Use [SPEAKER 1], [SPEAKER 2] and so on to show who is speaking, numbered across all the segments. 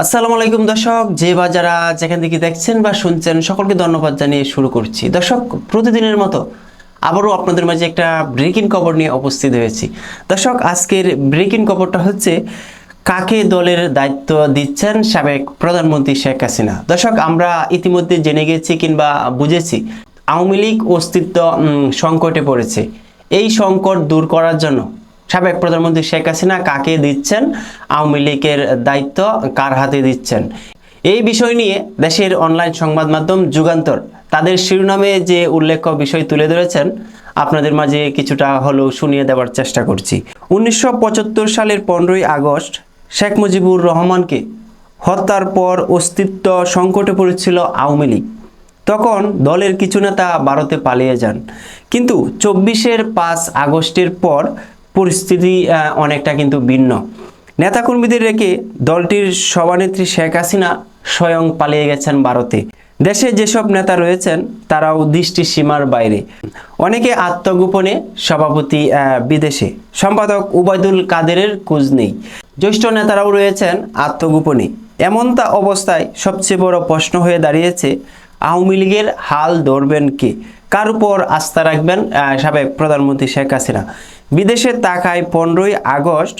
[SPEAKER 1] আসসালামু আলাইকুম দর্শক, যে বা যারা যেখান থেকে দেখছেন বা শুনছেন সকলকে ধন্যবাদ জানিয়ে শুরু করছি। দর্শক, প্রতিদিনের মতো আবারও আপনাদের মাঝে একটা ব্রেকিং খবর নিয়ে উপস্থিত হয়েছি। দর্শক, আজকের ব্রেকিং খবরটা হচ্ছে কাকে দলের দায়িত্ব দিচ্ছেন সাবেক প্রধানমন্ত্রী শেখ হাসিনা। দর্শক, আমরা ইতিমধ্যে জেনে গেছি কিংবা বুঝেছি আওয়ামী লীগ অস্তিত্ব সংকটে পড়েছে। এই সংকট দূর করার জন্য সাবেক প্রধানমন্ত্রী শেখ হাসিনা কাকে দিচ্ছেন, আওয়ামী লীগের দায়িত্ব কার হাতে দিচ্ছেন, এই বিষয় নিয়ে দেশের অনলাইন সংবাদ মাধ্যম যুগান্তর তাদের শিরোনামে যে উল্লেখ্য বিষয় তুলে ধরেছেন, আপনাদের মাঝে কিছুটা হলেও শুনিয়ে দেওয়ার চেষ্টা করছি। 1975 সালের 15ই আগস্ট শেখ মুজিবুর রহমানকে হত্যার পর অস্তিত্ব সংকটে পড়েছিল আওয়ামী লীগ। তখন দলের কিছু নেতা ভারতে পালিয়ে যান, কিন্তু 24 আগস্টের পর পরিস্থিতি অনেকটা কিন্তু ভিন্ন। নেতাকর্মীদের রেখে দলটির সভানেত্রী শেখ হাসিনা স্বয়ং পালিয়ে গেছেন ভারতে। দেশে যেসব নেতা রয়েছেন তারাও দৃষ্টির সীমার বাইরে। অনেকে আত্মগোপনে, সভাপতি বিদেশে, সম্পাদক উবায়দুল কাদেরের খোঁজ নেই। জ্যেষ্ঠ নেতারাও রয়েছেন আত্মগোপনে। এমনটা অবস্থায় সবচেয়ে বড় প্রশ্ন হয়ে দাঁড়িয়েছে, আওয়ামী লীগের হাল ধরবেন কে? কার উপর আস্থা রাখবেন সাবেক প্রধানমন্ত্রী শেখ হাসিনা? বিদেশে তাকায় 15ই আগস্ট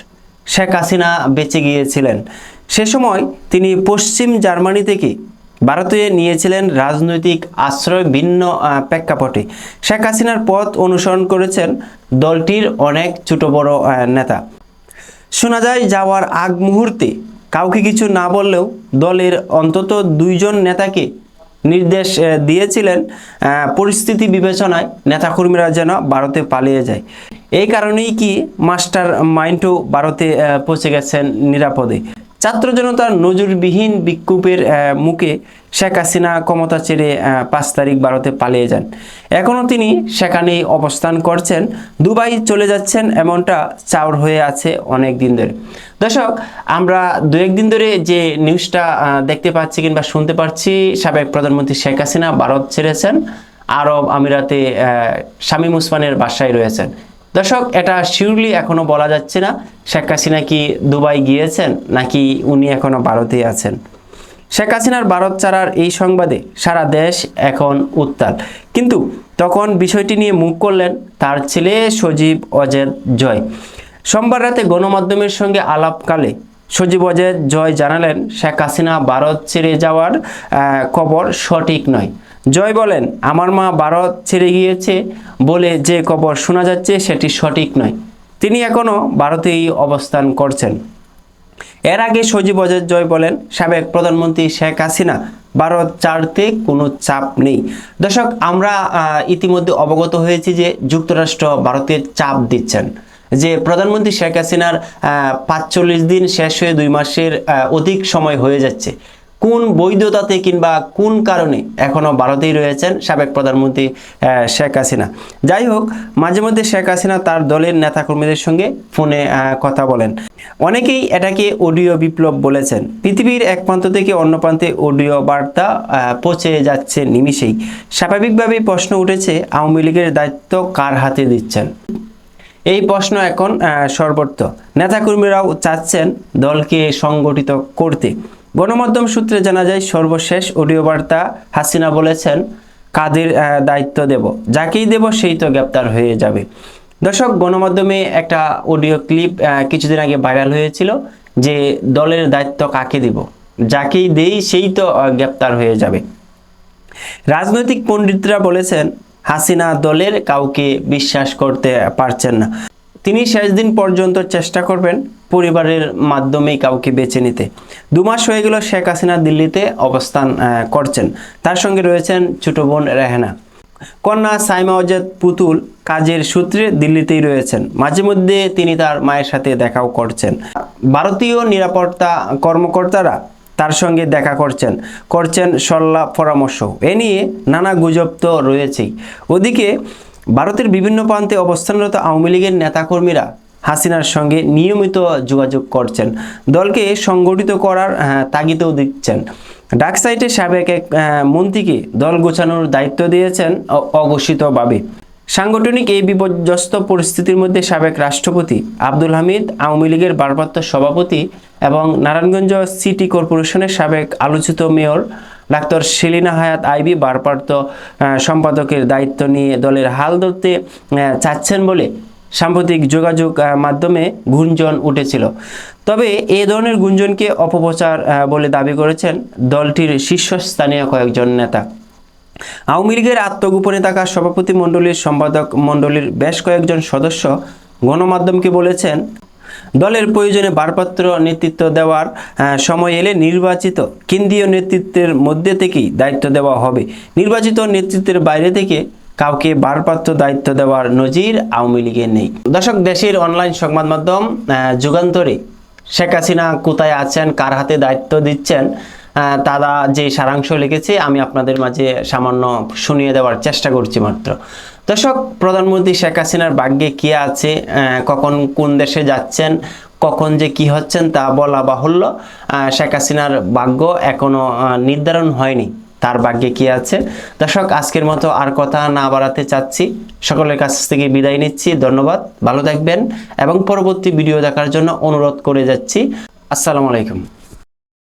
[SPEAKER 1] শেখ হাসিনা বেঁচে গিয়েছিলেন। সে সময় তিনি পশ্চিম জার্মানি থেকে ভারতে নিয়েছিলেন রাজনৈতিক আশ্রয় ভিন্ন প্রেক্ষাপটে। শেখ হাসিনার পথ অনুসরণ করেছেন দলটির অনেক ছোট বড় নেতা। শোনা যায় যাওয়ার আগ মুহূর্তে কাউকে কিছু না বললেও দলের অন্তত 2জন নেতাকে নির্দেশ দিয়েছিলেন পরিস্থিতি বিবেচনায় নেতাকর্মীরা যেন ভারতে পালিয়ে যায়। এই কারণেই কি মাস্টার মাইন্ডও ভারতে পৌঁছে গেছেন নিরাপদে। ছাত্র জনতার নজিরবিহীন বিক্ষোভের মুখে শেখ হাসিনা ক্ষমতা ছেড়ে 5 তারিখ ভারতে পালিয়ে যান। এখনও তিনি সেখানেই অবস্থান করছেন, দুবাই চলে যাচ্ছেন এমনটা চাউর হয়ে আছে অনেক দিন ধরে। দর্শক, আমরা 2-1 দিন ধরে যে নিউজটা দেখতে পাচ্ছি কিংবা শুনতে পাচ্ছি, সাবেক প্রধানমন্ত্রী শেখ হাসিনা ভারত ছেড়েছেন, আরব আমিরাতে শামীম ওসমানের বাসায় রয়েছেন। দর্শক, এটা শিওরলি এখনো বলা যাচ্ছে না শেখ হাসিনা কি দুবাই গিয়েছেন নাকি উনি এখনো ভারতে আছেন। শেখ হাসিনার ভারত ছাড়ার এই সংবাদে সারা দেশ এখন উত্তাল, কিন্তু তখন বিষয়টি নিয়ে মুখ করলেন তার ছেলে সজীব ওয়াজেদ জয়। সোমবার রাতে গণমাধ্যমের সঙ্গে আলাপকালে সজীব ওয়াজেদ জয় জানালেন, শেখ হাসিনা ভারত ছেড়ে যাওয়ার খবর সঠিক নয়। জয় বলেন, আমার মা ভারত ছেড়ে গিয়েছে বলে যে খবর শোনা যাচ্ছে সেটি সঠিক নয়। তিনি এখনও ভারতেই অবস্থান করছেন। এর আগে সজীব ওয়াজেদ জয় বলেন, সাবেক প্রধানমন্ত্রী শেখ হাসিনা ভারত ছাড়তে কোনো চাপ নেই। দর্শক, আমরা ইতিমধ্যে অবগত হয়েছি যে যুক্তরাষ্ট্র ভারতের চাপ দিচ্ছেন যে প্রধানমন্ত্রী শেখ হাসিনার 45 দিন শেষ হয়ে 2 মাসের অধিক সময় হয়ে যাচ্ছে। কোন বৈধতাতে কিংবা কোন কারণে এখনো ভারতেই রয়েছেন সাবেক প্রধানমন্ত্রী শেখ হাসিনা? যাই হোক, মাঝে মধ্যে শেখ হাসিনা তার দলের নেতাকর্মীদের সঙ্গে ফোনে কথা বলেন। অনেকেই এটাকে অডিও বিপ্লব বলেছেন। পৃথিবীর এক প্রান্ত থেকে অন্য প্রান্তে অডিও বার্তা পৌঁছে যাচ্ছে নিমিষেই। স্বাভাবিকভাবেই প্রশ্ন উঠেছে, আওয়ামী লীগের দায়িত্ব কার হাতে দিচ্ছেন? এই প্রশ্ন এখন সর্বত্র। নেতাকর্মীরাও চাচ্ছেন দলকে সংগঠিত করতে। গণমাধ্যম সূত্রে জানা যায়, সর্বশেষ অডিও বার্তা হাসিনা বলেছেন, কাদের দায়িত্ব দেব, যাকেই দেব সেই তো গ্রেপ্তার হয়ে যাবে। দর্শক, গণমাধ্যমে একটা অডিও ক্লিপ কিছুদিন আগে ভাইরাল হয়েছিল যে দলের দায়িত্ব কাকে দিব, যাকেই দেই সেই তো গ্রেপ্তার হয়ে যাবে। রাজনৈতিক পণ্ডিতরা বলেছেন, হাসিনা দলের কাউকে বিশ্বাস করতে পারছেন না। তিনি শেষ দিন পর্যন্ত চেষ্টা করবেন পরিবারের মাধ্যমেই কাউকে বেছে নিতে। 2 মাস হয়ে গেল শেখ হাসিনা দিল্লিতে অবস্থান করছেন। তার সঙ্গে রয়েছেন ছোট বোন রেহানা। কন্যা সাইমা ওয়াজেদ পুতুল কাজের সূত্রে দিল্লিতেই রয়েছেন। মাঝে মধ্যে তিনি তার মায়ের সাথে দেখাও করছেন। ভারতীয় নিরাপত্তা কর্মকর্তারা তার সঙ্গে দেখা করছেন সল্লা পরামর্শ। এ নিয়ে নানা গুজব তো রয়েছেই। ওদিকে ভারতের বিভিন্ন প্রান্তে অবস্থানরত আওয়ামী লীগের নেতাকর্মীরা হাসিনার সঙ্গে নিয়মিত যোগাযোগ করছেন, দলকে সংগঠিত করার তাগিদও দিচ্ছেন। ডাকসাইটে সাবেক এক মন্ত্রীকে দল গোছানোর দায়িত্ব দিয়েছেন অঘোষিতভাবে। সাংগঠনিক এই বিপর্যস্ত পরিস্থিতির মধ্যে সাবেক রাষ্ট্রপতি আব্দুল হামিদ, আওয়ামী লীগের ভারপ্রাপ্ত সভাপতি এবং নারায়ণগঞ্জ সিটি কর্পোরেশনের সাবেক আলোচিত মেয়র ডাক্তার সেলিনা হায়াৎ আইভী ভারপ্রাপ্ত সম্পাদকের দায়িত্ব নিয়ে দলের হাল ধরতে চাচ্ছেন বলে সাম্প্রতিক যোগাযোগ মাধ্যমে গুঞ্জন উঠেছিল। তবে এ ধরনের গুঞ্জনকে অপপ্রচার বলে দাবি করেছেন দলটির শীর্ষস্থানীয় কয়েকজন নেতা। আওয়ামী লীগের আত্মগোপনে থাকা সভাপতি মণ্ডলীর সম্পাদক মণ্ডলীর বেশ কয়েকজন সদস্য গণমাধ্যমকে বলেছেন, দলের প্রয়োজনে ভারপ্রাপ্ত নেতৃত্ব দেওয়ার সময় এলে নির্বাচিত কেন্দ্রীয় নেতৃত্বের মধ্যে থেকেই দায়িত্ব দেওয়া হবে। নির্বাচিত নেতৃত্বের বাইরে থেকে কাউকে ভারপ্রাপ্ত দায়িত্ব দেওয়ার নজির আওয়ামী লীগের নেই। দর্শক, দেশের অনলাইন সংবাদ মাধ্যম যুগান্তরে শেখ হাসিনা কোথায় আছেন, কার হাতে দায়িত্ব দিচ্ছেন, তারা যে সারাংশ লিখেছে আমি আপনাদের মাঝে সামান্য শুনিয়ে দেওয়ার চেষ্টা করছি মাত্র। দর্শক, প্রধানমন্ত্রী শেখ হাসিনার ভাগ্যে কি আছে, কখন কোন দেশে যাচ্ছেন, কখন যে কি হচ্ছেন তা বলা বাহুল্য। শেখ হাসিনার ভাগ্য এখনো নির্ধারণ হয়নি, তার ভাগ্যে কি আছে। দর্শক, আজকের মতো আর কথা না বাড়াতে চাচ্ছি, সকলের কাছ থেকে বিদায় নিচ্ছি। ধন্যবাদ, ভালো থাকবেন এবং পরবর্তী ভিডিও দেখার জন্য অনুরোধ করে যাচ্ছি। আসসালামু আলাইকুম।